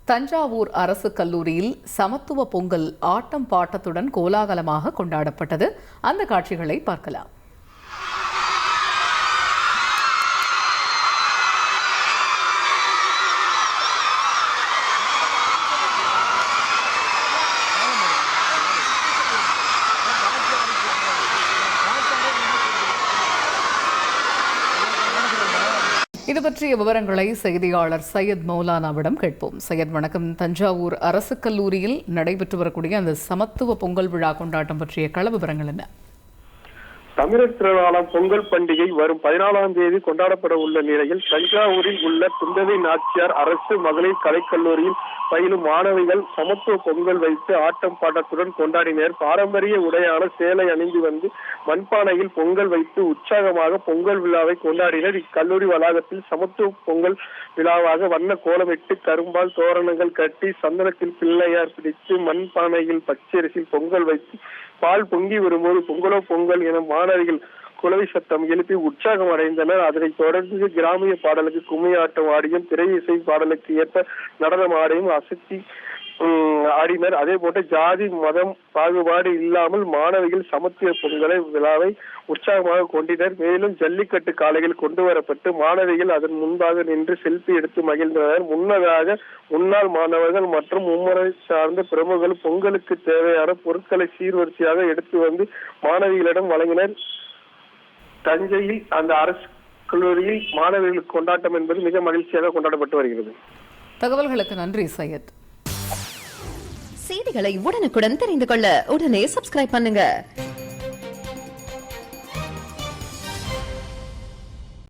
தஞ்சாவூர் அரசு கல்லூரியில் சமத்துவ பொங்கல் ஆட்டம் பாட்டத்துடன் கோலாகலமாக கொண்டாடப்பட்டது. அந்த காட்சிகளை பார்க்கலாம். இது பற்றிய விவரங்களை செய்தியாளர் சையத் மௌலானாவிடம் கேட்போம். சையத் வணக்கம். தஞ்சாவூர் அரசு கல்லூரியில் நடைபெற்று வரக்கூடிய அந்த சமத்துவ பொங்கல் விழா கொண்டாட்டம் பற்றிய கள விவரங்கள் என்ன? தமிழர் திருநாளாம் பொங்கல் பண்டிகை வரும் 14ஆம் தேதி கொண்டாடப்பட உள்ள நிலையில் தஞ்சாவூரில் உள்ள குந்தவை நாச்சியார் அரசு மகளிர் கலைக்கல்லூரியில் பயிலும் மாணவிகள் சமத்துவ பொங்கல் வைத்து ஆட்டம் பாட்டத்துடன் கொண்டாடினர். பாரம்பரிய உடையான சேலை அணிந்து வந்து மண்பானையில் பொங்கல் வைத்து உற்சாகமாக பொங்கல் விழாவை கொண்டாடினர். இக்கல்லூரி வளாகத்தில் சமத்துவ பொங்கல் விழாவாக வண்ண கோலமிட்டு கரும்பால் தோரணங்கள் கட்டி சந்தனத்தில் பிள்ளையார் பிடித்து மண்பானையில் பச்சரிசியில் பொங்கல் வைத்து பால் பொங்கி வரும்போது பொங்கலோ பொங்கல் என மாணவிகள் குலவை சத்தம் எழுப்பி உற்சாகம் அடைந்தனர். அதனைத் தொடர்ந்து கிராமிய பாடலுக்கு கும்மியாட்டம் ஆடியும் திரை இசை பாடலுக்கு ஏற்ப நடனம் ஆடியும் அசத்தி ஆடினர். அதே போன்று ஜாதி மதம் பாகுபாடு இல்லாமல் மாணவிகள் சமத்துவ பொங்கலை விழாவை உற்சாகமாக கொண்டினர். மேலும் ஜல்லிக்கட்டு காளைகள் கொண்டு வரப்பட்டு மாணவிகள் அதன் முன்பாக நின்று செல்ஃபி எடுத்து மகிழ்ந்தனர். முன்னதாக முன்னாள் மாணவர்கள் மற்றும் மும்முறை சார்ந்த பிரமுகர்கள் பொங்கலுக்கு தேவையான பொருட்களை சீர்வரிசையாக எடுத்து வந்து மாணவிகளிடம் வழங்கினர். தஞ்சையில் அந்த அரசு கல்லூரியில் மாணவர்களுக்கு கொண்டாட்டம் என்பது மிக மகிழ்ச்சியாக கொண்டாடப்பட்டு வருகிறது. தகவல்களுக்கு நன்றி சையத். செய்திகளை உடனுக்குடன் தெரிந்து கொள்ள உடனே சப்ஸ்கிரைப் பண்ணுங்க.